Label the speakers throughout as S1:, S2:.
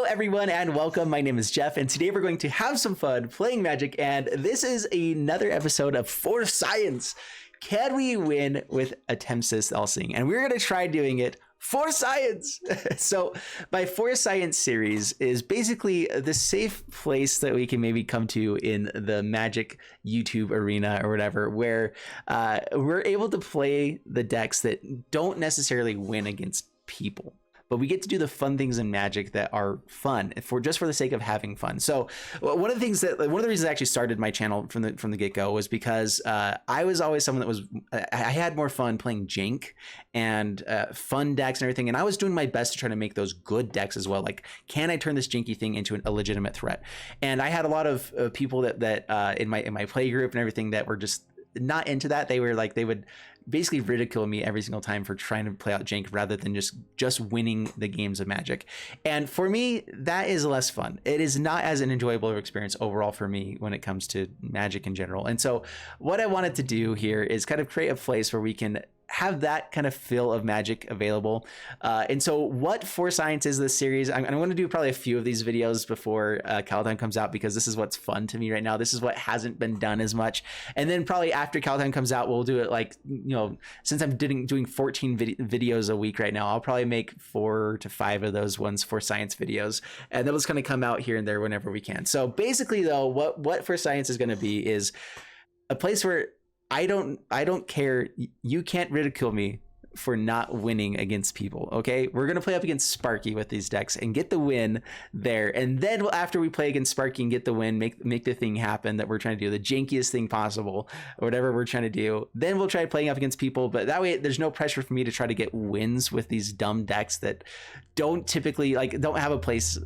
S1: Hello everyone and welcome. My name is Jeff and today we're going to have some fun playing Magic, and this is another episode of For Science. Can we win with ATEMSIS All-Seeing? And we're going to try doing it for science. So my For Science series is basically the safe place that we can maybe come to in the Magic YouTube arena or whatever, where we're able to play the decks that don't necessarily win against people, but we get to do the fun things in Magic that are fun for the sake of having fun. So one of the reasons I actually started my channel from the get-go was because I was always someone that was I had more fun playing jank and fun decks and everything, and I was doing my best to try to make those good decks as well. Like, can I turn this janky thing into a legitimate threat? And I had a lot of people that in my play group and everything that were just not into that. They would basically ridicule me every single time for trying to play out jank rather than just winning the games of Magic. And for me, that is less fun. It is not as an enjoyable experience overall for me when it comes to Magic in general. And so what I wanted to do here is kind of create a place where we can have that kind of feel of Magic available. And so what For Science is this series, I'm going to do probably a few of these videos before Caldime comes out, because this is what's fun to me right now. This is what hasn't been done as much. And then probably after Caldime comes out, we'll do it like, you know, since I'm doing 14 videos a week right now, I'll probably make 4 to 5 of those ones For Science videos. And they'll just kind of come out here and there whenever we can. So basically though, what For Science is going to be is a place where I don't care. You can't ridicule me for not winning against people. Okay, we're gonna play up against Sparky with these decks and get the win there, and then after we play against Sparky and get the win, make the thing happen that we're trying to do, the jankiest thing possible, or whatever we're trying to do, then we'll try playing up against people. But that way there's no pressure for me to try to get wins with these dumb decks that don't typically don't have a place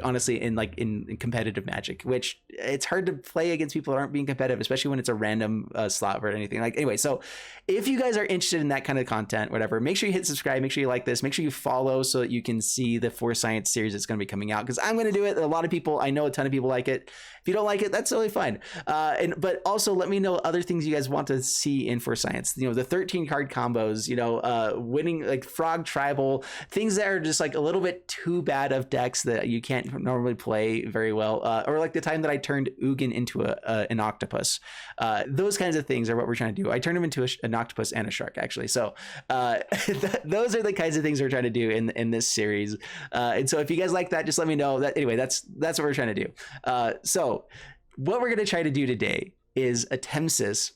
S1: honestly in competitive Magic, which it's hard to play against people that aren't being competitive, especially when it's a random slot or anything. Anyway, so if you guys are interested in that kind of content, whatever, make sure you hit subscribe, make sure you like this, make sure you follow so that you can see the For Science series that's going to be coming out, because I'm going to do it. A lot of people, I know a ton of people like it. If you don't like it, that's totally fine. But also let me know other things you guys want to see in For Science. You know, the 13 card combos, you know, winning like Frog Tribal, things that are just like a little bit too bad of decks that you can't normally play very well, or like the time that I turned Ugin into an octopus. Those kinds of things are what we're trying to do. I turned him into an octopus and a shark, actually. So those are the kinds of things we're trying to do in this series. And so if you guys like that, just let me know. Anyway, that's what we're trying to do. So what we're going to try to do today is ATEMSIS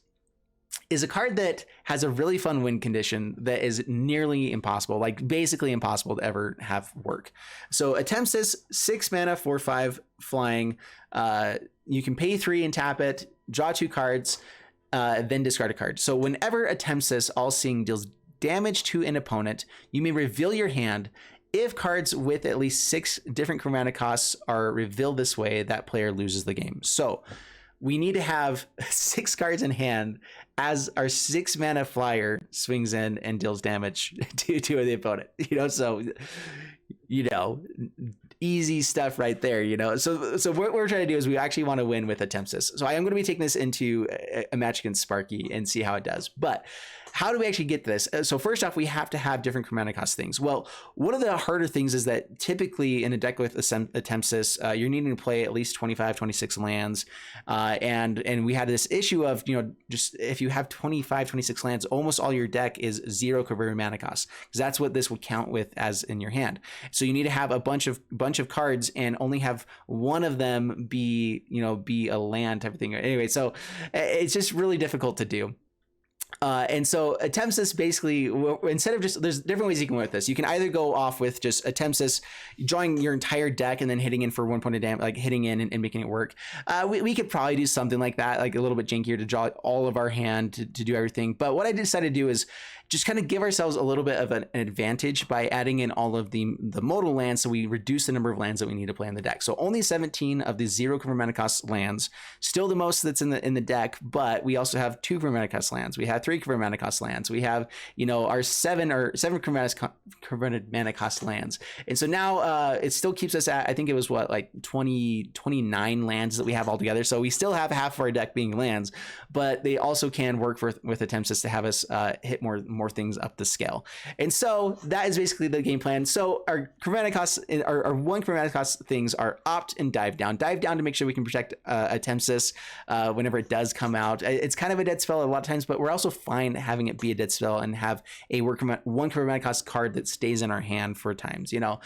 S1: is a card that has a really fun win condition that is nearly impossible, like basically impossible to ever have work. So ATEMSIS, 6 mana, 4/5 flying. You can pay 3 and tap it, draw 2 cards, then discard a card. So whenever ATEMSIS All-Seeing deals damage to an opponent, you may reveal your hand. If cards with at least 6 different chromatic costs are revealed this way, that player loses the game. So we need to have 6 cards in hand as our 6 mana flyer swings in and deals damage to the opponent. You know, so, you know, easy stuff right there, you know. So what we're trying to do is we actually want to win with ATEMSIS. So I am going to be taking this into a match against Sparky and see how it does. But how do we actually get this? So first off, we have to have different chromatic cost things. Well, one of the harder things is that typically in a deck with ATEMSIS, you're needing to play at least 25, 26 lands. And we had this issue of, you know, just if you have 25, 26 lands, almost all your deck is 0 chromatic cost, because that's what this would count with as in your hand. So you need to have a bunch of cards and only have one of them be a land type of thing. Anyway, so it's just really difficult to do. And so ATEMSIS basically, instead of just, there's different ways you can win with this. You can either go off with just ATEMSIS, drawing your entire deck and then hitting in for 1 point of damage, like hitting in and making it work. We could probably do something like that, like a little bit jankier to draw all of our hand to do everything. But what I decided to do is just kind of give ourselves a little bit of an advantage by adding in all of the modal lands, so we reduce the number of lands that we need to play in the deck. So only 17 of the 0 chromatic cost lands, still the most that's in the deck, but we also have 2 chromatic cost lands. We have 3 chromatic cost lands. We have, you know, our 7 chromatic cost lands. And so now it still keeps us at, I think it was what, like 29 lands that we have altogether. So we still have half of our deck being lands, but they also can work with ATEMSIS to have us hit more more things up the scale. And so that is basically the game plan. So our chromatic costs, our one chromatic cost things are opt and dive down. Dive down to make sure we can protect ATEMSIS whenever it does come out. It's kind of a dead spell a lot of times, but we're also fine having it be a dead spell and have a one chromatic cost card that stays in our hand for times. You know,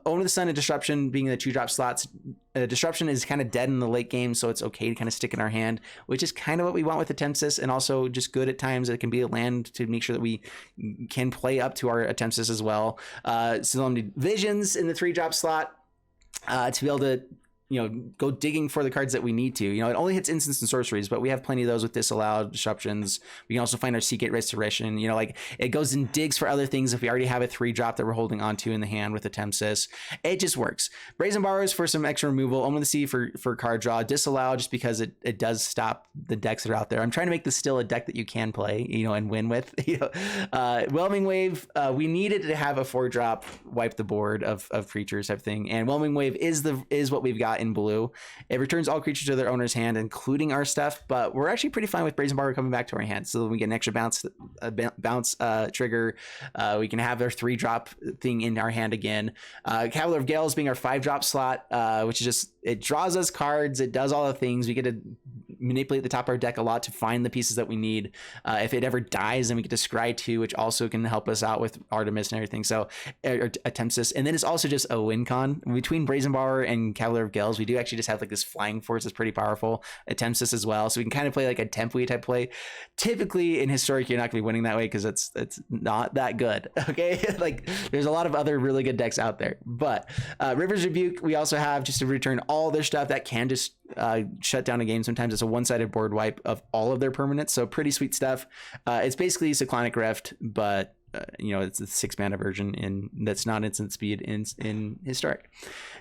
S1: Own of the Sun and Disruption being the 2-drop slots. Disruption is kind of dead in the late game, so it's okay to kind of stick in our hand, which is kind of what we want with ATEMSIS, and also just good at times. It can be a land to make sure that we can play up to our ATEMSIS as well. Solemnity Visions in the 3-drop slot to be able to, you know, go digging for the cards that we need to. You know, it only hits instants and sorceries, but we have plenty of those with disallowed disruptions. We can also find our Seagate Restoration. You know, like it goes and digs for other things if we already have a 3-drop that we're holding onto in the hand with ATEMSIS. It just works. Brazen Borrows for some extra removal. Omen of the Sea for card draw. Disallow just because it does stop the decks that are out there. I'm trying to make this still a deck that you can play, you know, and win with. You know, Whelming Wave. We needed to have a 4-drop wipe the board of creatures type thing, and Whelming Wave is what we've got in blue. It returns all creatures to their owner's hand, including our stuff, but we're actually pretty fine with Brazen Borrower coming back to our hand, so we get an extra bounce trigger. We can have our 3-drop thing in our hand again. Cavalier of Gales being our 5-drop slot, which is just, it draws us cards, it does all the things. We get to manipulate the top of our deck a lot to find the pieces that we need. If it ever dies, then we get to scry 2, which also can help us out with Artemis and everything. So ATEMSIS, and then it's also just a win con between Brazen Borrower and Cavalier of Gales. We do actually just have like this flying force that's pretty powerful. ATEMSIS as well, so we can kind of play like a tempo type play. Typically in Historic, you're not gonna be winning that way because it's not that good. Okay, like there's a lot of other really good decks out there. But River's Rebuke, we also have just to return all their stuff that can just shut down a game. Sometimes it's a one-sided board wipe of all of their permanents, so pretty sweet stuff. It's basically Cyclonic Rift, but you know, it's a 6-mana version in that's not instant speed in Historic.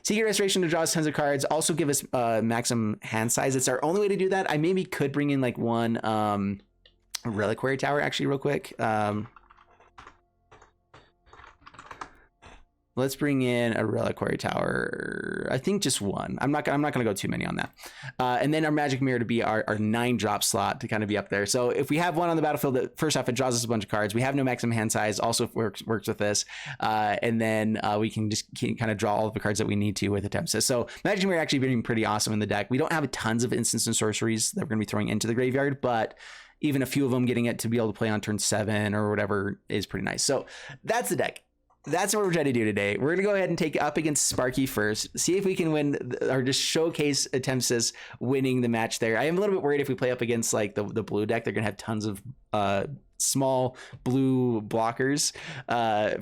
S1: Seagate Restoration to draw us tons of cards, also give us maximum hand size. It's our only way to do that. I maybe could bring in like one Reliquary Tower actually real quick. Let's bring in a Reliquary Tower. I think just one. I'm not gonna go too many on that. And then our Magic Mirror to be our 9-drop slot to kind of be up there. So if we have one on the battlefield, that first off, it draws us a bunch of cards. We have no maximum hand size, also works with this. And then we can just kind of draw all of the cards that we need to with ATEMSIS. So Magic Mirror actually being pretty awesome in the deck. We don't have tons of instants and sorceries that we're gonna be throwing into the graveyard, but even a few of them getting it to be able to play on turn 7 or whatever is pretty nice. So that's the deck. That's what we're trying to do today. We're going to go ahead and take up against Sparky first, see if we can win or just showcase ATEMSIS winning the match there. I am a little bit worried if we play up against like the blue deck, they're going to have tons of small blue blockers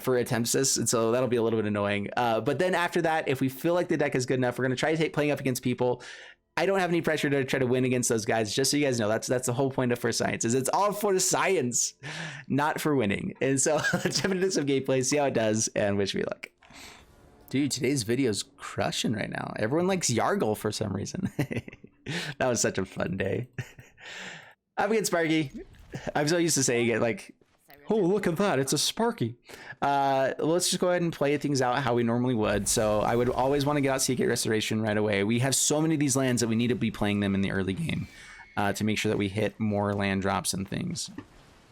S1: for ATEMSIS, and so that'll be a little bit annoying. But then after that, if we feel like the deck is good enough, we're going to try playing up against people. I don't have any pressure to try to win against those guys. Just so you guys know, that's the whole point of For Science, is it's all for the science, not for winning. And so let's jump into some gameplay, see how it does, and wish me luck. Dude, today's video is crushing right now. Everyone likes Yargle for some reason. That was such a fun day. I'm against Sparky. I'm so used to saying it like, oh, look at that, it's a Sparky. Let's just go ahead and play things out how we normally would. So I would always want to get out Seagate Restoration right away. We have so many of these lands that we need to be playing them in the early game to make sure that we hit more land drops and things.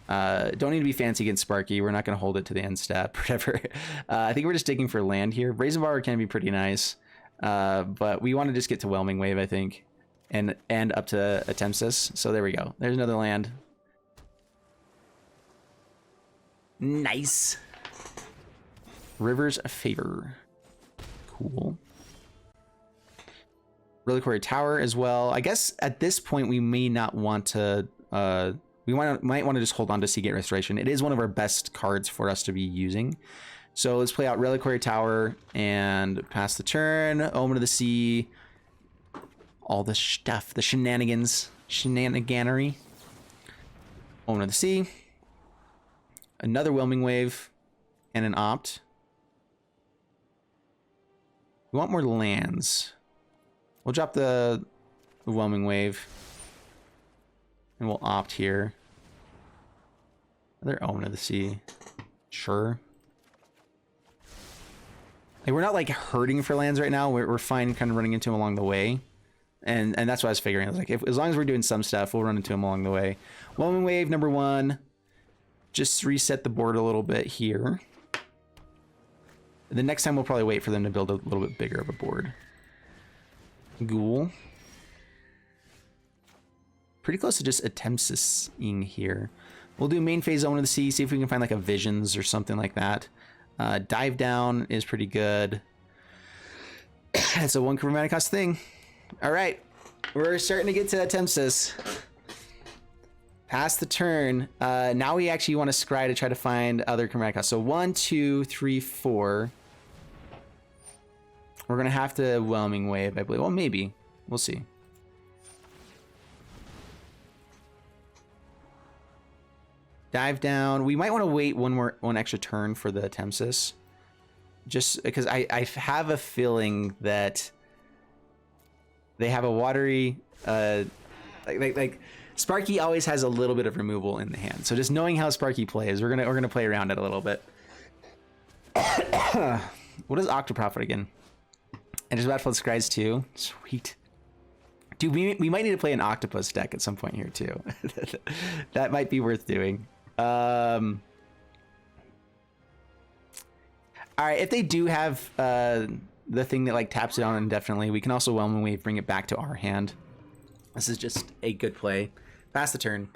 S1: Don't need to be fancy against Sparky. We're not going to hold it to the end step, whatever. I think we're just digging for land here. Brazen Borrower can be pretty nice, but we want to just get to Whelming Wave, I think, and up to ATEMSIS. So there we go. There's another land. Nice. River's Favor. Cool. Reliquary Tower as well. I guess at this point we may not want to might want to just hold on to Seagate Restoration. It is one of our best cards for us to be using. So let's play out Reliquary Tower and pass the turn. Omen of the Sea. All the stuff, the shenaniganery. Omen of the Sea. Another Whelming Wave and an opt. We want more lands. We'll drop the Whelming Wave and we'll opt here. Another Omen of the Sea. Sure. Like, we're not like hurting for lands right now. We're fine kind of running into them along the way. And that's what I was figuring. I was like, as long as we're doing some stuff, we'll run into them along the way. Whelming Wave, number 1. just reset the board a little bit here. The next time we'll probably wait for them to build a little bit bigger of a board. Ghoul. Pretty close to just ATEMSIS-ing here. We'll do main phase Zone of the Sea, see if we can find like a Visions or something like that. Dive Down is pretty good. It's a 1 chromatic cost thing. All right, we're starting to get to ATEMSIS. Pass the turn. Now we actually want to scry to try to find other chromatic costs. So 1, 2, 3, 4. We're gonna have to Whelming Wave, I believe. Well, maybe. We'll see. Dive Down. We might want to wait one extra turn for the ATEMSIS. Just because I have a feeling that they have a watery like Sparky always has a little bit of removal in the hand. So just knowing how Sparky plays, we're gonna play around it a little bit. What is Octoprophet again? And just Battleful Scries too. Sweet. Dude, we might need to play an Octopus deck at some point here too. That might be worth doing. All right, if they do have the thing that like taps it on indefinitely, we can also Whelming Wave, bring it back to our hand. This is just a good play. Pass the turn.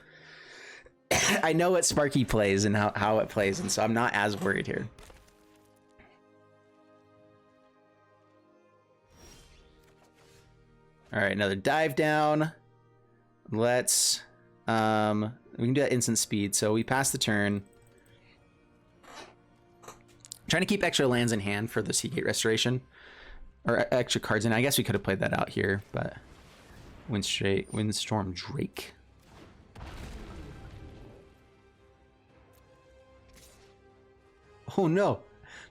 S1: I know what Sparky plays and how it plays, and so I'm not as worried here. All right, another Dive Down. Let's we can do that instant speed. So we pass the turn. Trying to keep extra lands in hand for the Seagate Restoration, or extra cards in. I guess we could have played that out here, but Windstorm Drake. Oh no,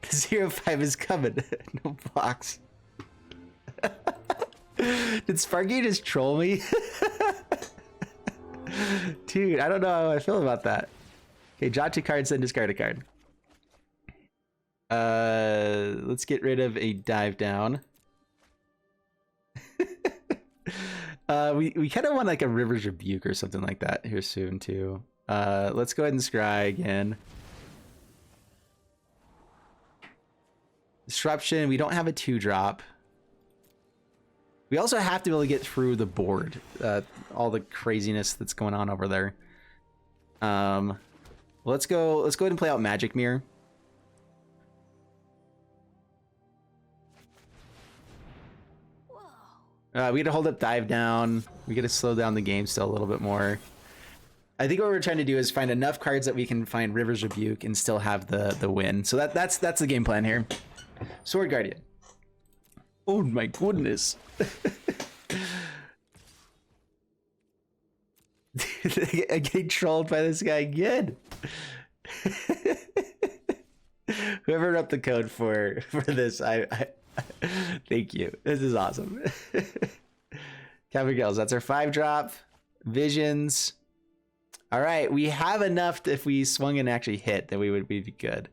S1: the 0/5 is coming. No blocks. Did Sparky just troll me? Dude, I don't know how I feel about that. Okay, draw 2 cards, then discard a card. Let's get rid of a Dive Down. We kind of want like a River's Rebuke or something like that here soon too. Let's go ahead and scry again. Disruption. We don't have a 2-drop. We also have to be able to get through the board, all the craziness that's going on over there. Let's go ahead and play out Magic Mirror. We gotta hold up Dive Down. We gotta slow down the game still a little bit more. I think what we're trying to do is find enough cards that we can find River's Rebuke and still have the win. So that's the game plan here. Sword Guardian. Oh my goodness. I get trolled by this guy again. Whoever wrote the code for this, I thank you. This is awesome. Cavern Girls, that's our 5-drop. Visions. All right, we have enough if we swung and actually hit, then we'd be good.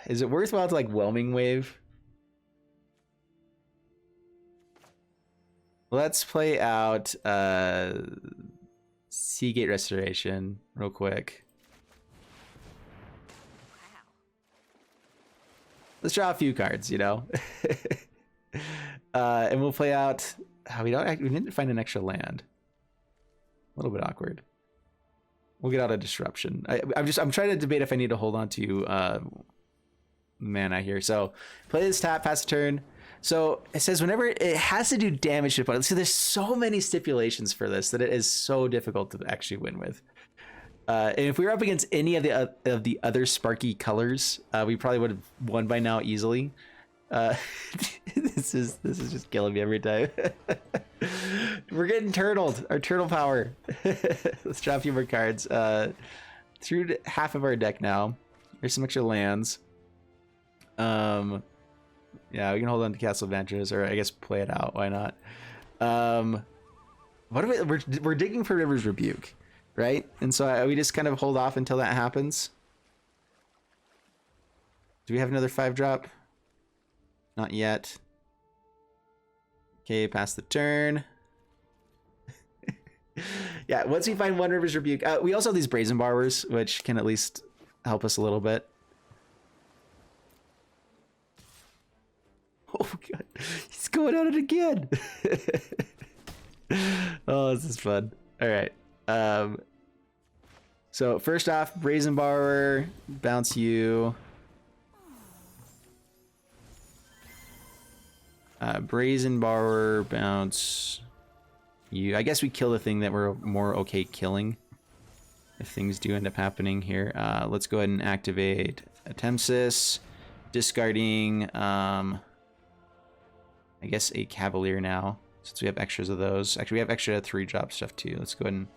S1: Is it worthwhile to like Whelming Wave? Let's play out Seagate Restoration real quick. Let's draw a few cards, you know. And we'll play out. We didn't find an extra land. A little bit awkward. We'll get out a Disruption. I'm trying to debate if I need to hold on to mana here. So play this, tap, pass the turn. So it says whenever it has to do damage to opponents. So there's so many stipulations for this that it is so difficult to actually win with. And if we were up against any of the other Sparky colors, we probably would have won by now easily. This is just killing me every time. We're getting turtled. Our turtle power. Let's draw a few more cards. Through half of our deck now. There's some extra lands. Yeah, we can hold on to Castle Adventures, or I guess play it out. Why not? What are we're digging for River's Rebuke, right? And so we just kind of hold off until that happens. Do we have another 5-drop? Not yet. Okay, pass the turn. Yeah, once we find one River's Rebuke, we also have these Brazen Borrowers, which can at least help us a little bit. Oh god, he's going at it again. Oh, this is fun. All right. So first off, Brazen Borrower, bounce you. Brazen Borrower, bounce you. I guess we kill the thing that we're more okay killing if things do end up happening here. Let's go ahead and activate ATEMSIS, discarding I guess a Cavalier now, since we have extras of those. Actually, we have extra 3-drop stuff too. Let's go ahead and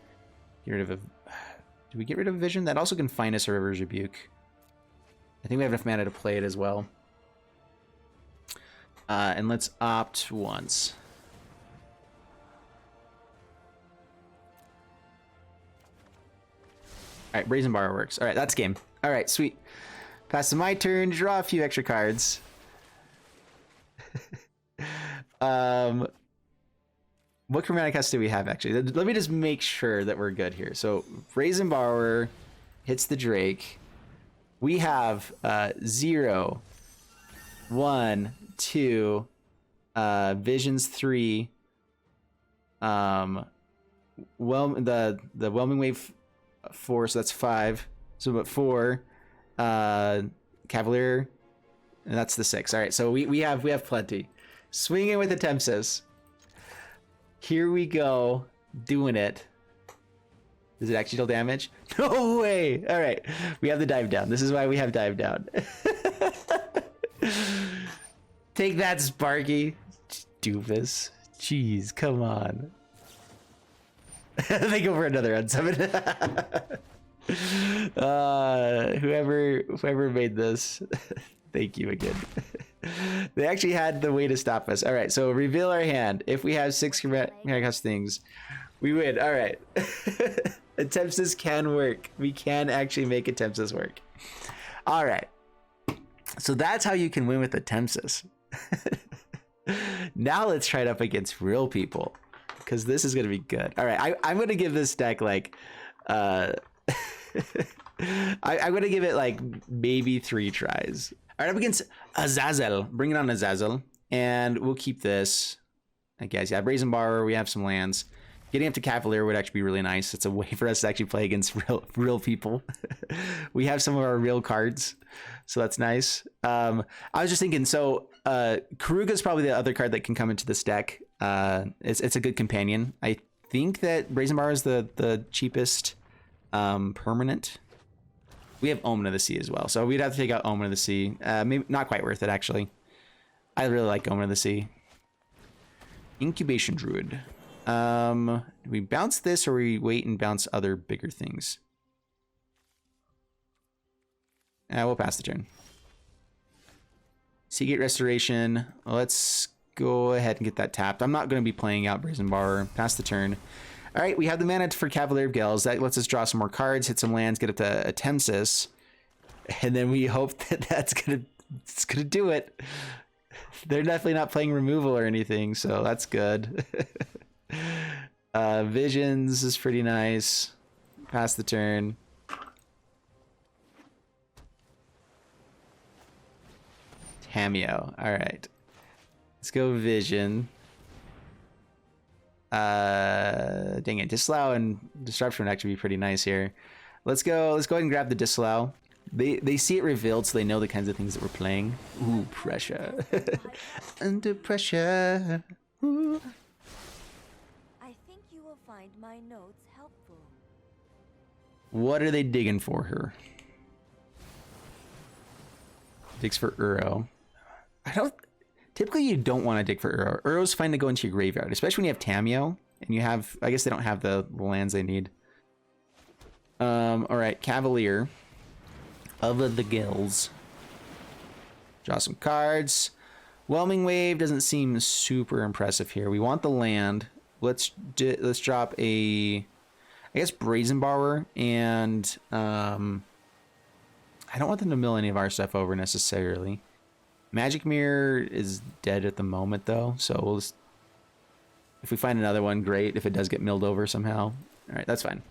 S1: get rid of a... Do we get rid of Vision? That also can find us a River's Rebuke. I think we have enough mana to play it as well. And let's opt once. Alright, Brazen Borrower works. Alright, that's game. Alright, sweet. Pass to my turn, draw a few extra cards. What chromatic cast do we have actually? Let me just make sure that we're good here. So Brazen Borrower hits the Drake. We have 0, 1, 2, Visions 3. Well, the Whelming Wave 4, so that's 5. So but 4, Cavalier, and that's the 6. All right, so we have plenty. Swinging with ATEMSIS. Here we go, doing it. Does it actually deal damage? No way! All right, we have the dive down. This is why we have dive down. Take that, Sparky. Doofus. Jeez, come on. They go for another unsummon. Whoever made this, thank you again. They actually had the way to stop us. All right, so reveal our hand. If we have 6 chromatic things, we win. All right. ATEMSIS can work. We can actually make ATEMSIS work. All right. So that's how you can win with ATEMSIS. Now let's try it up against real people, because this is going to be good. All right, I'm going to give this deck like... I'm going to give it like maybe 3 tries. All right, up against Emisizzle. Bring it on Emisizzle, and we'll keep this. I guess, yeah, Brazen Borrower, we have some lands. Getting up to Cavalier would actually be really nice. It's a way for us to actually play against real people. We have some of our real cards, so that's nice. I was just thinking, so Karuga is probably the other card that can come into this deck. It's a good companion. I think that Brazen Borrower is the cheapest permanent. We have Omen of the Sea as well, so we'd have to take out Omen of the Sea. Maybe not quite worth it, actually. I really like Omen of the Sea. Incubation Druid. Do we bounce this, or we wait and bounce other bigger things? We'll pass the turn. Seagate Restoration. Let's go ahead and get that tapped. I'm not going to be playing out Brazen Borrower. Pass the turn. All right, we have the mana for Cavalier of Gales. That lets us draw some more cards, hit some lands, get up to ATEMSIS, and then we hope that it's gonna do it. They're definitely not playing removal or anything, so that's good. Visions is pretty nice. Pass the turn. Tameo. All right, let's go Vision. Dang it, Disallow and Disruption would actually be pretty nice here. Let's go ahead and grab the Disallow. They see it revealed, so they know the kinds of things that we're playing. Ooh, pressure. Under pressure. Ooh.
S2: I think you will find my notes helpful.
S1: What are they digging for her? Digs for Uro. Typically, you don't want to dig for Uro. Uro's fine to go into your graveyard, especially when you have Tameo, and you have... I guess they don't have the lands they need. All right, Cavalier of the Gills. Draw some cards. Whelming Wave doesn't seem super impressive here. We want the land. Let's drop a... I guess Brazen Borrower, and... I don't want them to mill any of our stuff over necessarily. Magic Mirror is dead at the moment, though, so we'll just... If we find another one, great. If it does get milled over somehow. All right, that's fine.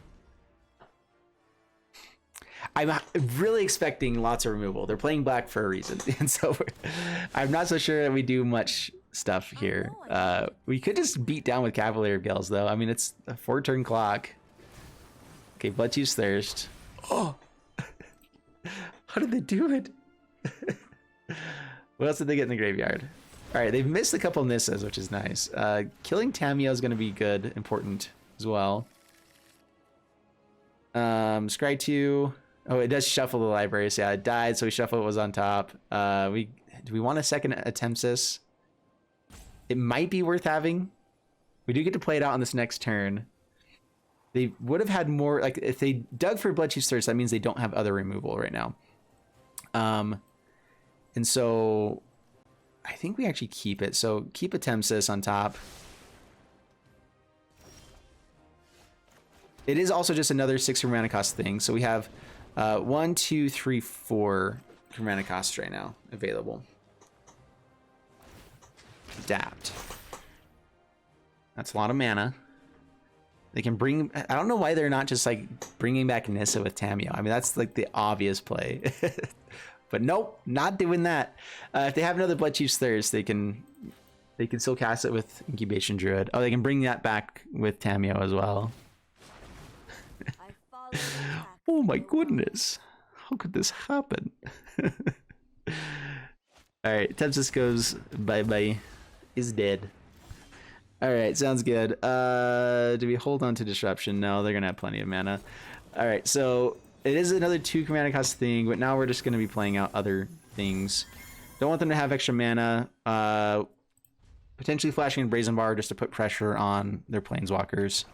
S1: I'm really expecting lots of removal. They're playing black for a reason, and so I'm not so sure that we do much stuff here. We could just beat down with Cavalier Gales, though. I mean, it's a 4-turn clock. Okay, Bloodchief's Thirst. Oh! How did they do it? What else did they get in the graveyard? All right, they've missed a couple Nissas, which is nice. Killing Tamio is going to be good, important as well. Scry 2. Oh, it does shuffle the libraries. Yeah, it died, so we shuffle what was on top. Do we want a second ATEMSIS? It might be worth having. We do get to play it out on this next turn. They would have had more, like, if they dug for Bloodchief's Thirst, that means they don't have other removal right now. And so I think we actually keep it. So keep ATEMSIS on top. It is also just another 6 mana cost thing. So we have 1, 2, 3, 4 mana costs right now available. Adapt. That's a lot of mana. They can bring... I don't know why they're not just like bringing back Nissa with Tamio. I mean, that's like the obvious play. But nope, not doing that. If they have another Bloodchief's Thirst, they can still cast it with Incubation Druid. Oh, they can bring that back with Tamio as well. Oh my goodness. How could this happen? All right, ATEMSIS goes bye-bye. Is dead. All right, sounds good. Do we hold on to Disruption? No, they're gonna have plenty of mana. All right, so it is another 2 mana cost thing, but now we're just gonna be playing out other things. Don't want them to have extra mana. Potentially flashing in Brazen Bar just to put pressure on their Planeswalkers.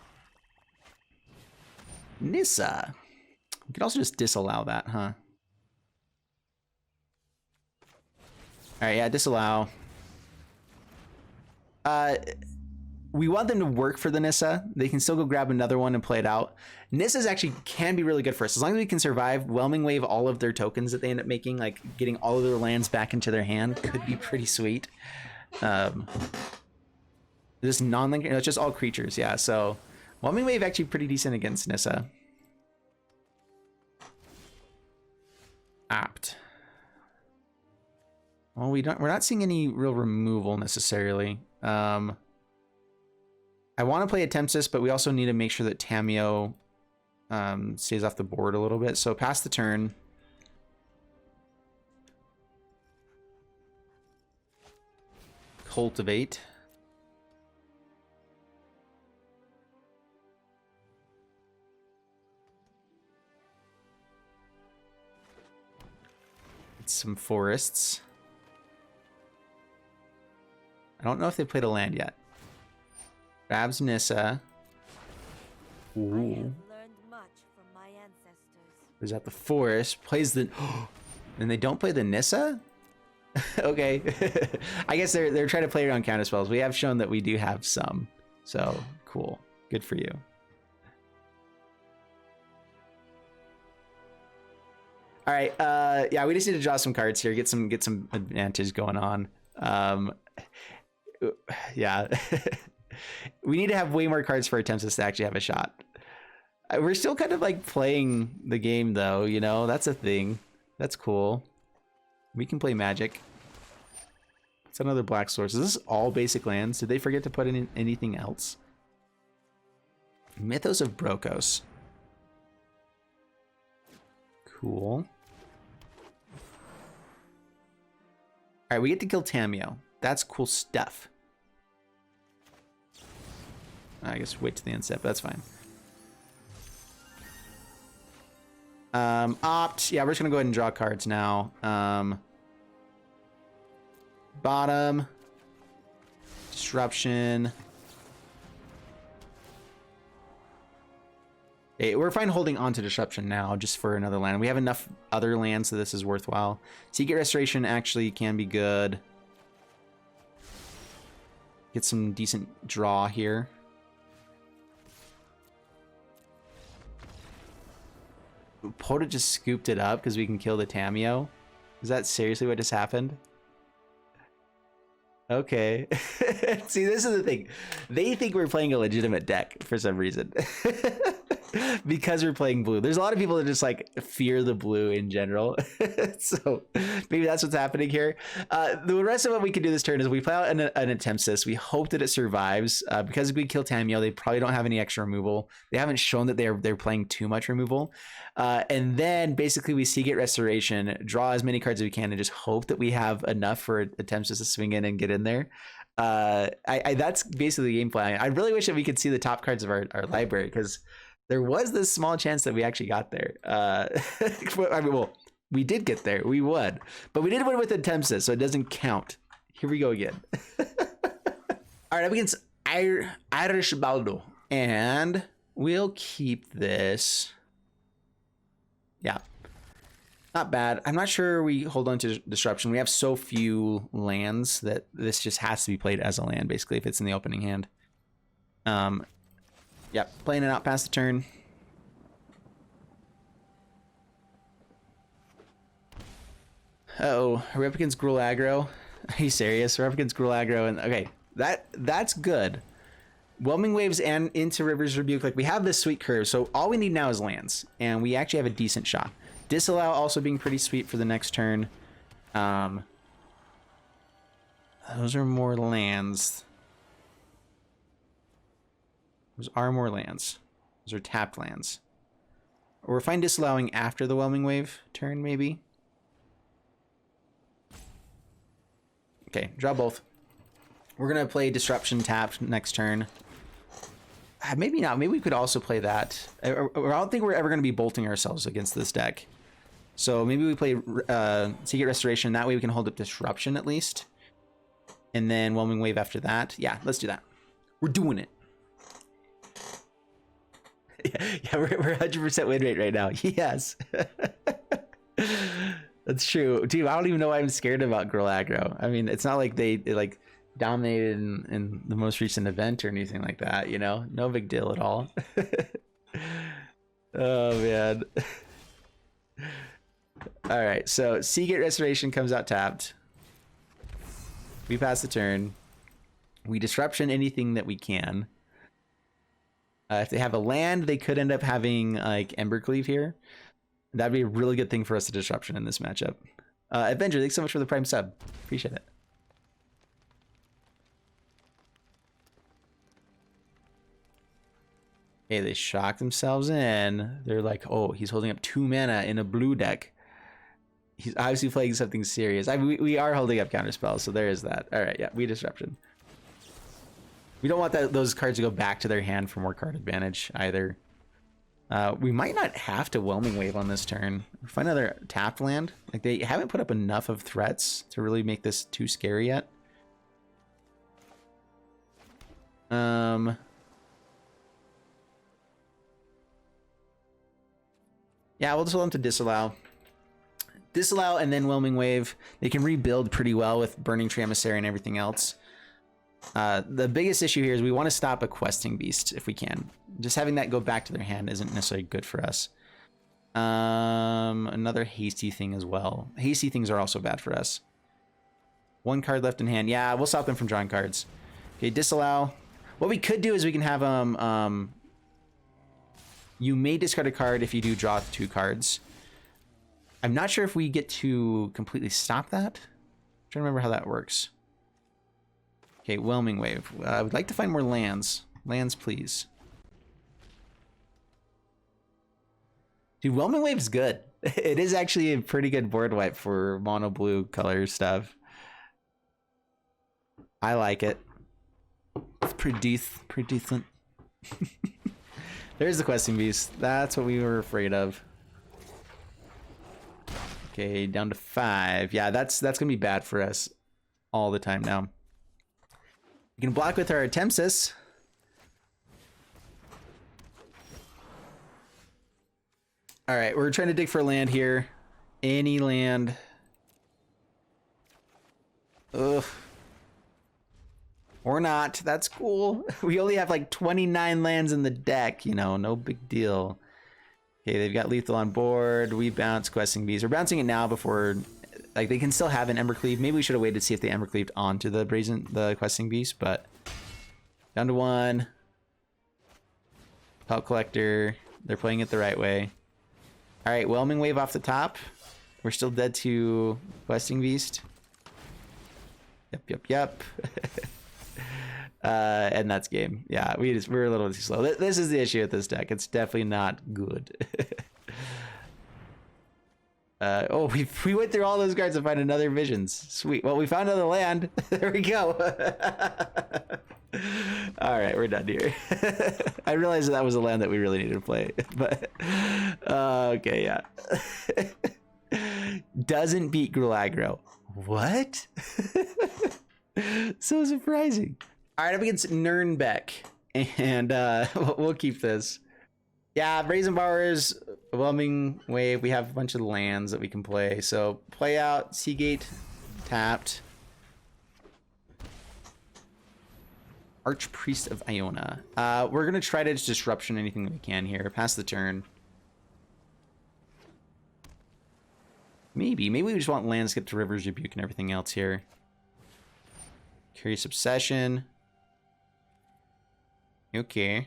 S1: Nissa. We could also just disallow that, huh? All right, yeah, disallow. We want them to work for the Nissa. They can still go grab another one and play it out. Nissas actually can be really good for us. As long as we can survive, Whelming Wave all of their tokens that they end up making, like getting all of their lands back into their hand, could be pretty sweet. This non-link, it's just all creatures, yeah. So Whelming Wave actually pretty decent against Nissa. Apt. Well, we're not seeing any real removal necessarily. I want to play ATEMSIS, but we also need to make sure that Tamio stays off the board a little bit. So pass the turn. Cultivate. It's some forests. I don't know if they played a land yet. Grabs Nissa. Ooh.
S2: I have learned much from my ancestors.
S1: Is at the forest. Plays the... And they don't play the Nissa? Okay. I guess they're trying to play around counter spells. We have shown that we do have some. So, cool. Good for you. All right. Yeah, we just need to draw some cards here. Get some advantage going on. Yeah. We need to have way more cards for ATEMSIS to actually have a shot. We're still kind of like playing the game though, you know, that's a thing. That's cool. We can play Magic. It's another black source. Is this all basic lands? Did they forget to put in anything else? Mythos of Brokos. Cool. All right, we get to kill Tamio. That's cool stuff. I guess wait to the end step, but that's fine. Opt. Yeah, we're just gonna go ahead and draw cards now. Bottom. Disruption. Okay, we're fine holding on to Disruption now, just for another land. We have enough other lands, so this is worthwhile. Secret Restoration actually can be good. Get some decent draw here. Poda just scooped it up because we can kill the Tamio. Is that seriously what just happened? Okay. See, this is the thing. They think we're playing a legitimate deck for some reason. Because we're playing blue. There's a lot of people that just like fear the blue in general. So maybe that's what's happening here. The rest of what we can do this turn is we play out an ATEMSIS. We hope that it survives. Because we kill Tamiyo, they probably don't have any extra removal. They haven't shown that they're playing too much removal. And then basically we Seagate Restoration, draw as many cards as we can, and just hope that we have enough for ATEMSIS to swing in and get in there. That's basically the game plan. I really wish that we could see the top cards of our library, because there was this small chance that we actually got there. I mean, well, we did get there. We won. But we did win with ATEMSIS, so it doesn't count. Here we go again. All right, up against Irish Baldo. And we'll keep this. Yeah. Not bad. I'm not sure we hold on to Disruption. We have so few lands that this just has to be played as a land, basically, if it's in the opening hand. Yep, playing it out past the turn. Uh-oh, are we up against Gruul aggro? Are you serious? We're up against Gruul aggro, and okay, that's good. Whelming Waves and into River's Rebuke, like we have this sweet curve, so all we need now is lands, and we actually have a decent shot. Disallow also being pretty sweet for the next turn. Those are more lands. Those are more lands. Those are tapped lands. Or we're fine disallowing after the Whelming Wave turn, maybe. Okay, draw both. We're gonna play Disruption tapped next turn. Maybe not. Maybe we could also play that. I don't think we're ever gonna be bolting ourselves against this deck. So maybe we play Secret Restoration. That way we can hold up Disruption at least. And then Whelming Wave after that. Yeah, let's do that. We're doing it. Yeah, we're 100% win rate right now. Yes. That's true. Dude, I don't even know why I'm scared about Gruul aggro. I mean, it's not like they like dominated in the most recent event or anything like that, you know? No big deal at all. Oh, man. All right, so Seagate Restoration comes out tapped. We pass the turn. We Disruption anything that we can. If they have a land, they could end up having like Embercleave here. That'd be a really good thing for us to Disruption in this matchup. Avenger, thanks so much for the Prime sub. Appreciate it. Okay, they shock themselves in. They're like, oh, he's holding up 2 mana in a blue deck. He's obviously playing something serious. I mean, we are holding up counterspells, so there is that. All right, yeah, we Disruption. We don't want those cards to go back to their hand for more card advantage either. We might not have to Whelming Wave on this turn. Find another tapped land. Like, they haven't put up enough of threats to really make this too scary yet. Yeah, we'll just hold them to Disallow. Disallow and then Whelming Wave. They can rebuild pretty well with Burning Tree Emissary and everything else. The biggest issue here is we want to stop a Questing Beast if we can. Just having that go back to their hand isn't necessarily good for us. Another hasty thing as well. Hasty things are also bad for us. 1 card left in hand. Yeah, we'll stop them from drawing cards. Okay, Disallow. What we could do is we can have you may discard a card if you do draw 2 cards. I'm not sure if we get to completely stop that. I'm trying to remember how that works. Okay, Whelming Wave. I would like to find more lands. Lands, please. Dude, Whelming Wave's good. It is actually a pretty good board wipe for mono blue color stuff. I like it. It's pretty decent. There's the Questing Beast. That's what we were afraid of. Okay, down to 5. Yeah, that's gonna be bad for us all the time now. We can block with our ATEMSIS. All right, we're trying to dig for land here. Any land. Ugh. Or not. That's cool. We only have like 29 lands in the deck, you know, no big deal. Okay, they've got lethal on board. We bounce Questing Beast. We're bouncing it now before like they can still have an Embercleave. Maybe we should have waited to see if they Embercleaved onto the questing beast, but down to 1. Pelt collector. They're playing it the right way. All right, whelming wave off the top. We're still dead to questing beast. Yep. And that's game. Yeah, we're a little too slow. This is the issue with this deck. It's definitely not good. Oh, we went through all those cards to find another Visions. Sweet. Well, we found another land. There we go. All right, we're done here. I realized that was a land that we really needed to play, but okay, yeah. Doesn't beat Gruul aggro. What? So surprising. All right, up against Nürnberg, and we'll keep this. Yeah, Brazen Bowers, Whelming Wave. We have a bunch of lands that we can play. So play out Seagate, tapped. Archpriest of Iona. We're gonna try to just disruption anything that we can here. Pass the turn. Maybe we just want Landskip to River's Rebuke and everything else here. Curious Obsession. Okay.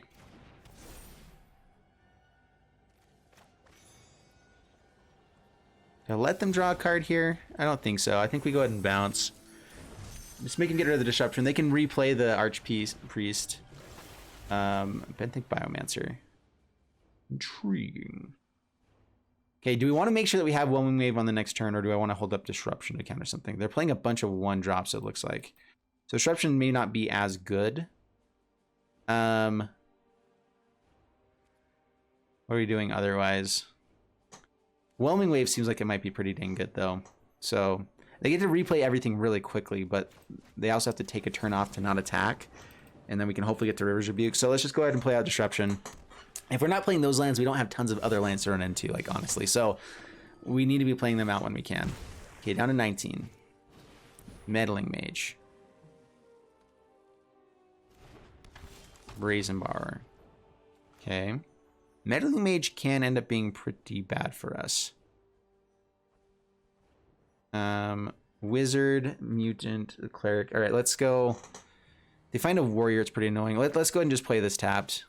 S1: Do I let them draw a card here? I don't think so. I think we go ahead and bounce. Just make them get rid of the disruption. They can replay the Archpriest. Benthic Biomancer. Intriguing. Okay, do we want to make sure that we have Whelming Wave on the next turn, or do I want to hold up Disruption to counter something? They're playing a bunch of 1-drops, it looks like. So Disruption may not be as good. What are we doing otherwise? Whelming Wave seems like it might be pretty dang good, though. So they get to replay everything really quickly, but they also have to take a turn off to not attack. And then we can hopefully get to River's Rebuke. So let's just go ahead and play out Disruption. If we're not playing those lands, we don't have tons of other lands to run into, like, honestly. So we need to be playing them out when we can. Okay, down to 19. Meddling Mage. Brazen Borrower. Okay. Meddling Mage can end up being pretty bad for us. Wizard, Mutant, Cleric. All right, let's go. They find a Warrior. It's pretty annoying. Let's go ahead and just play this tapped.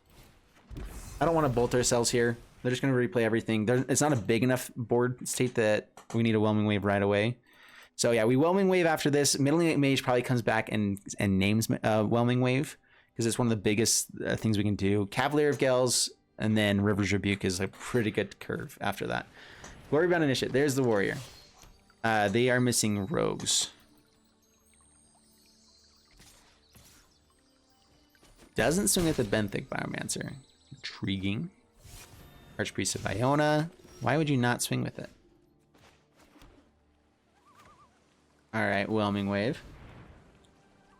S1: I don't want to bolt ourselves here. They're just going to replay everything. It's not a big enough board state that we need a Whelming Wave right away. So yeah, we Whelming Wave after this. Meddling Mage probably comes back and names Whelming Wave, because it's one of the biggest things we can do. Cavalier of Gales, and then River's Rebuke is a pretty good curve after that. Glory Bound Initiate. There's the Warrior. They are missing Rogues. Doesn't swing at the Benthic Biomancer. Intriguing. Archpriest of Iona. Why would you not swing with it? Alright, Whelming Wave.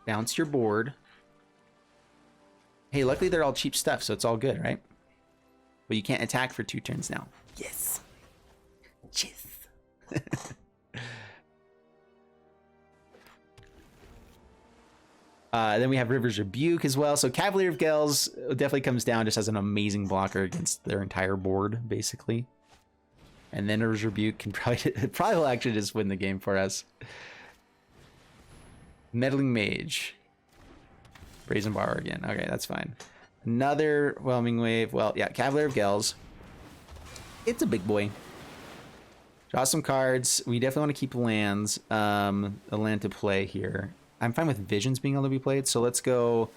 S1: Bounce your board. Hey, luckily they're all cheap stuff, so it's all good, right? But you can't attack for 2 turns now. Yes. Yes. Then we have River's Rebuke as well. So Cavalier of Gales definitely comes down just as an amazing blocker against their entire board, basically. And then River's Rebuke can probably will actually just win the game for us. Meddling Mage. Brazen Bar again. Okay, that's fine. Another Whelming Wave. Well, yeah, Cavalier of Gales. It's a big boy. Draw some cards. We definitely want to keep lands. A land to play here. I'm fine with Visions being able to be played. So let's go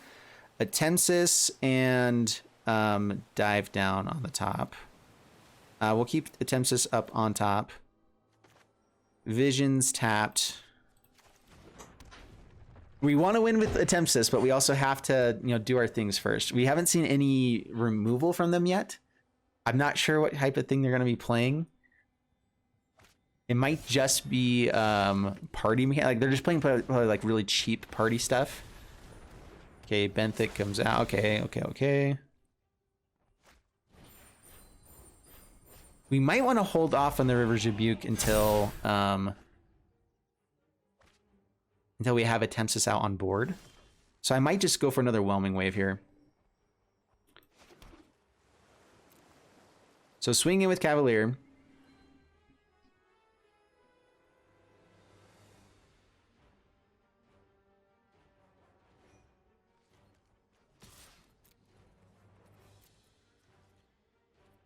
S1: ATEMSIS and dive down on the top. We'll keep ATEMSIS up on top. Visions tapped. We want to win with ATEMSIS, but we also have to, do our things first. We haven't seen any removal from them yet. I'm not sure what type of thing they're going to be playing. It might just be party mechanic. Like they're just playing probably like really cheap party stuff. Okay, Benthic comes out. Okay. We might want to hold off on the River's Rebuke until we have ATEMSIS out on board. So I might just go for another Whelming Wave here. So swing in with Cavalier.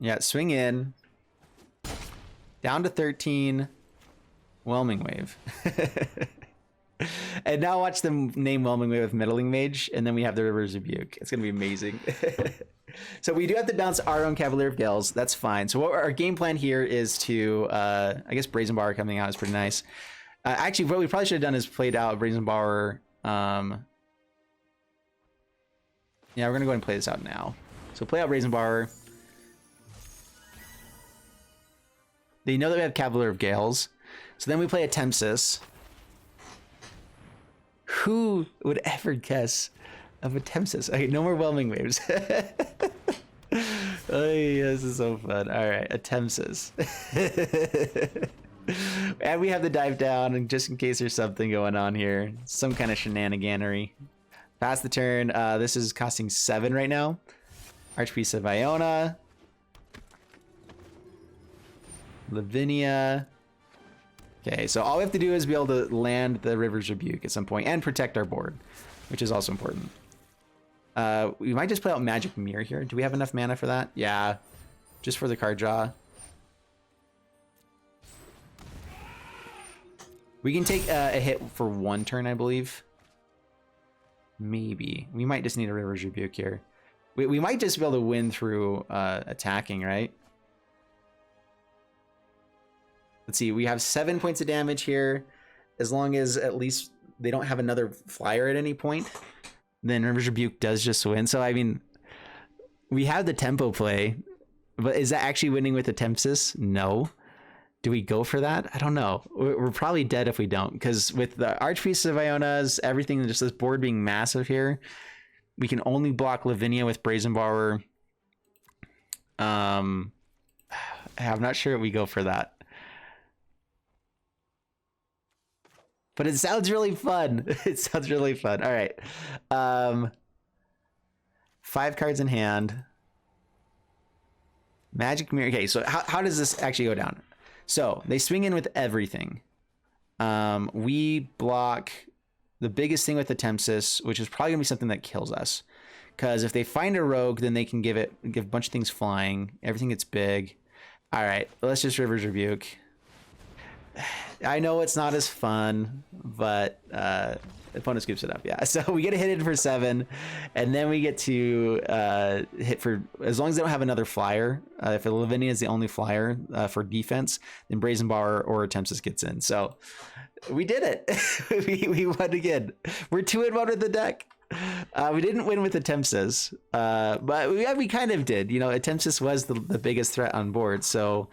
S1: Yeah, swing in. Down to 13. Whelming Wave. And now watch them name Whelming Wave with Meddling Mage, and then we have the River's Rebuke. It's going to be amazing. So we do have to bounce our own Cavalier of Gales. That's fine. So what our game plan here is to, I guess Brazen Bar coming out is pretty nice. Actually, what we probably should have done is played out Brazen Bar. Yeah, we're going to go ahead and play this out now. So play out Brazen Bar. They know that we have Cavalier of Gales. So then we play ATEMSIS. Who would ever guess of ATEMSIS? Okay, no more Whelming Waves. Oh, yeah, this is so fun. All right, ATEMSIS. And we have the dive down, and just in case there's something going on here, some kind of shenaniganery. Pass the turn. This is costing 7 right now. Archpriest of Iona. Lavinia. Okay, so all we have to do is be able to land the River's Rebuke at some point and protect our board, which is also important. We might just play out Magic Mirror here. Do we have enough mana for that? Yeah, just for the card draw. We can take a hit for 1 turn, I believe. Maybe. We might just need a River's Rebuke here. We might just be able to win through attacking, right? Let's see, we have 7 points of damage here. As long as at least they don't have another flyer at any point, then River's Rebuke does just win. So, I mean, we have the tempo play, but is that actually winning with ATEMSIS? No. Do we go for that? I don't know. We're probably dead if we don't, because with the Archpriest of Iona's, everything, just this board being massive here, we can only block Lavinia with Brazen Borrower. I'm not sure we go for that. But it sounds really fun. It sounds really fun. All right. 5 cards in hand. Magic Mirror. Okay, so how does this actually go down? So they swing in with everything. We block the biggest thing with ATEMSIS, which is probably going to be something that kills us. Because if they find a rogue, then they can give a bunch of things flying. Everything gets big. All right, let's just River's Rebuke. I know it's not as fun, but the opponent scoops it up. Yeah, so we get to hit it for 7, and then we get to hit for, as long as they don't have another flyer. If Lavinia is the only flyer for defense, then Brazen Bar or ATEMSIS gets in. So we did it. we won again. We're 2-1 with the deck. We didn't win with ATEMSIS, but we kind of did. You know, ATEMSIS was the biggest threat on board, so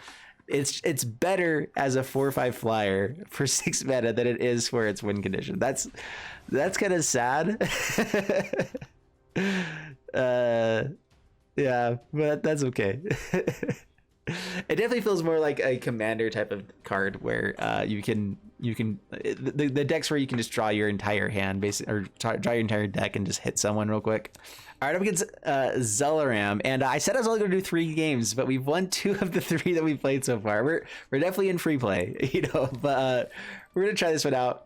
S1: it's better as a 4/5 flyer for 6 mana than it is for its win condition. That's kind of sad. Yeah, but that's okay. It definitely feels more like a commander type of card where you can the decks where you can just draw your entire hand, basically, or draw your entire deck and just hit someone real quick. All right, up against Zelaram, and I said I was only going to do 3 games, but we've won 2 of the 3 that we've played so far. We're definitely in free play, you know. But we're gonna try this one out.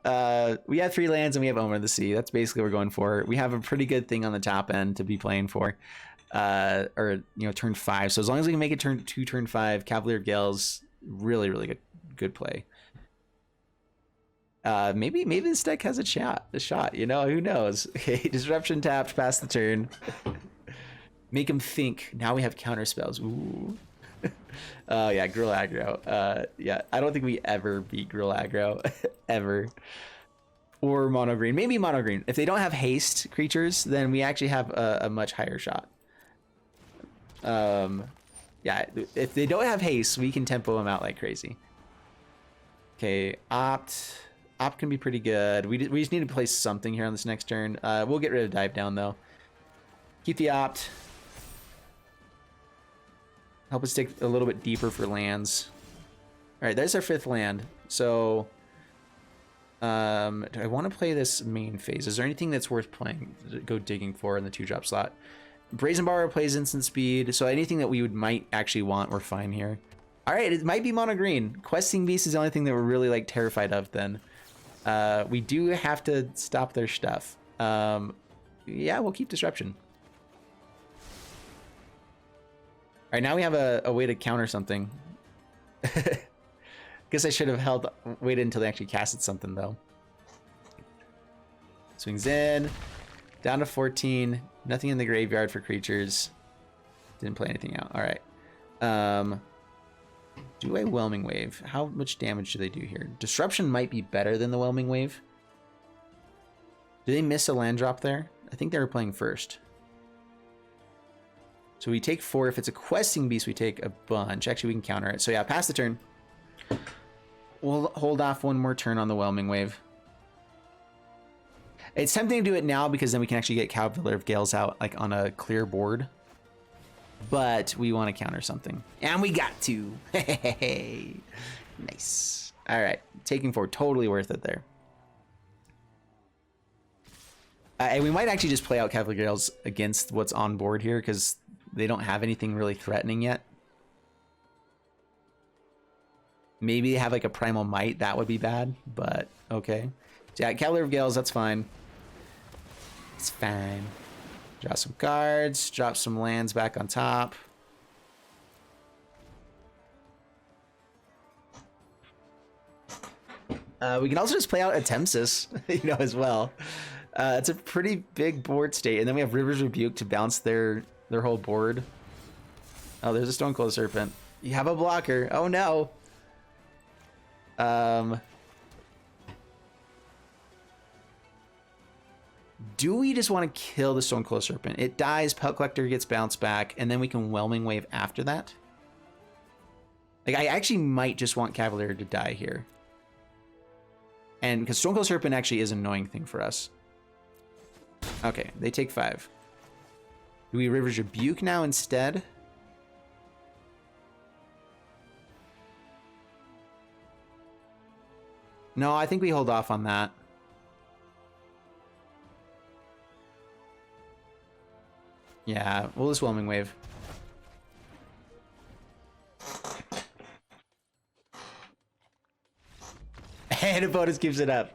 S1: We have 3 lands and we have Omen of the Sea. That's basically what we're going for. We have a pretty good thing on the top end to be playing for, or you know, turn 5. So as long as we can make it turn 2, turn 5, Cavalier Gales, really good play. Maybe this deck has a shot, you know, who knows? Okay, Disruption tapped, pass the turn. Make him think. Now we have counter spells. Ooh. Oh yeah, Grill Aggro. Yeah, I don't think we ever beat Grill Aggro ever. Or mono green. Maybe mono green. If they don't have haste creatures, then we actually have a much higher shot. Yeah, if they don't have haste, we can tempo them out like crazy. Okay, Opt can be pretty good. We just need to play something here on this next turn. We'll get rid of Dive Down though. Keep the Opt. Help us dig a little bit deeper for lands. All right, there's our 5th land. So, do I want to play this main phase? Is there anything that's worth playing? Go digging for in the 2-drop slot. Brazen Borrower plays instant speed, so anything that we might actually want, we're fine here. All right, it might be mono green. Questing Beast is the only thing that we're really like terrified of. Then, we do have to stop their stuff. Yeah, we'll keep Disruption. right, now we have a way to counter something. Guess I should have waited until they actually casted something though. Swings in, down to 14. Nothing in the graveyard for creatures. Didn't play anything out. All right. Do a Whelming Wave. How much damage do they do here? Disruption might be better than the Whelming Wave. Do they miss a land drop there? I think they were playing first. So we take 4. If it's a questing beast, we take a bunch. Actually, we can counter it. So yeah, pass the turn. We'll hold off one more turn on the Whelming Wave. It's tempting to do it now because then we can actually get Cavalier of Gales out like on a clear board. But we want to counter something. And we got to. Hey, nice. All right, taking 4, totally worth it there. And we might actually just play out Cavalier Gales against what's on board here because they don't have anything really threatening yet. Maybe they have like a Primal Might. That would be bad, but okay. So yeah, Cavalier of Gales, that's fine. It's fine. Draw some cards, drop some lands back on top. We can also just play out ATEMSIS, you know, as well. It's a pretty big board state, and then we have River's Rebuke to bounce their whole board. Oh, there's a Stonecold Serpent. You have a blocker. Oh no. Do we just want to kill the Stonecold Serpent? It dies, Pelt Collector gets bounced back, and then we can Whelming Wave after that? Like, I actually might just want Cavalier to die here. And because Stonecold Serpent actually is an annoying thing for us. Okay, they take 5. Do we River's Rebuke now instead? No, I think we hold off on that. Yeah, we'll just Whelming Wave. And a bonus keeps it up.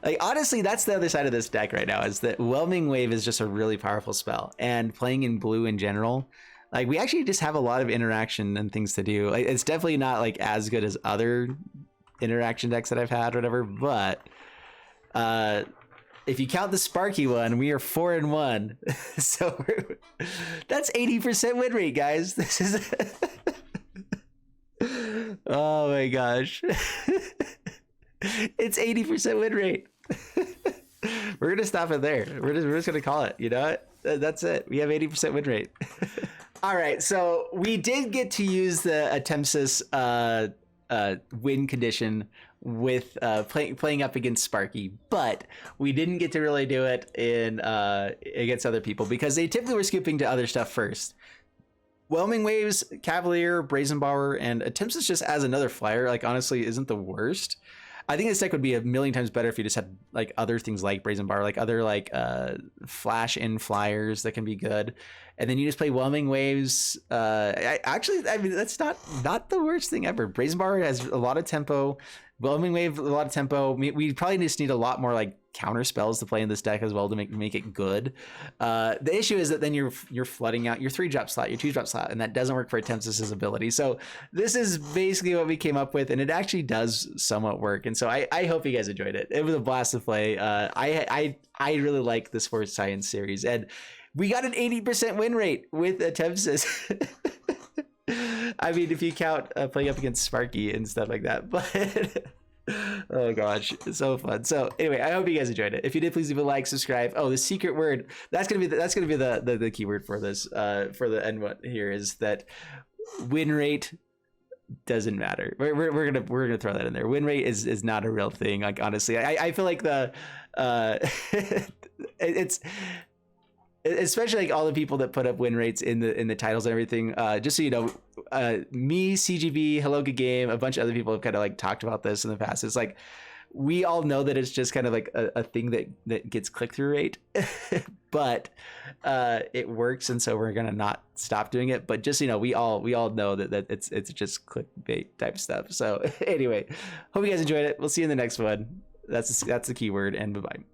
S1: Like, honestly, that's the other side of this deck right now, is that Whelming Wave is just a really powerful spell. And playing in blue in general, like, we actually just have a lot of interaction and things to do. Like, it's definitely not like as good as other interaction decks that I've had or whatever, but if you count the Sparky one, we are 4-1. So that's 80% win rate, guys. This is oh my gosh. It's 80% win rate. We're gonna stop it there. We're just gonna call it, you know what? That's it. We have 80% win rate. All right, so we did get to use the ATEMSIS win condition with playing up against Sparky, but we didn't get to really do it in against other people because they typically were skipping to other stuff first. Whelming Waves, Cavalier, Brazenbauer, and ATEMSIS just as another flyer, like, honestly isn't the worst. I think this deck would be a million times better if you just had like other things like Brazenbauer, like other like flash in flyers that can be good, and then you just play Whelming Waves. I mean, that's not the worst thing ever. Brazenbauer has a lot of tempo. Whelming Wave, a lot of tempo. We probably just need a lot more like counter spells to play in this deck as well to make it good. The issue is that then you're flooding out your 3-drop slot, your 2-drop slot, and that doesn't work for ATEMSIS' ability. So this is basically what we came up with, and it actually does somewhat work. And so I hope you guys enjoyed it. It was a blast to play. I really like this Force Science series, and we got an 80% win rate with ATEMSIS. I mean, if you count playing up against Sparky and stuff like that, but oh gosh, it's so fun. So anyway, I hope you guys enjoyed it. If you did, please leave a like, subscribe. Oh, the secret word, that's gonna be the keyword for this for the end one here is that win rate doesn't matter. We're gonna throw that in there. Win rate is not a real thing. Like, honestly, I feel like the it's especially like all the people that put up win rates in the titles and everything. Just so you know, me, CGB, Hello Good Game, a bunch of other people have kind of like talked about this in the past. It's like we all know that it's just kind of like a thing that gets click-through rate, but it works, and so we're gonna not stop doing it. But just, you know, we all know that it's just clickbait type stuff. So anyway, hope you guys enjoyed it. We'll see you in the next one. That's the keyword, and bye-bye.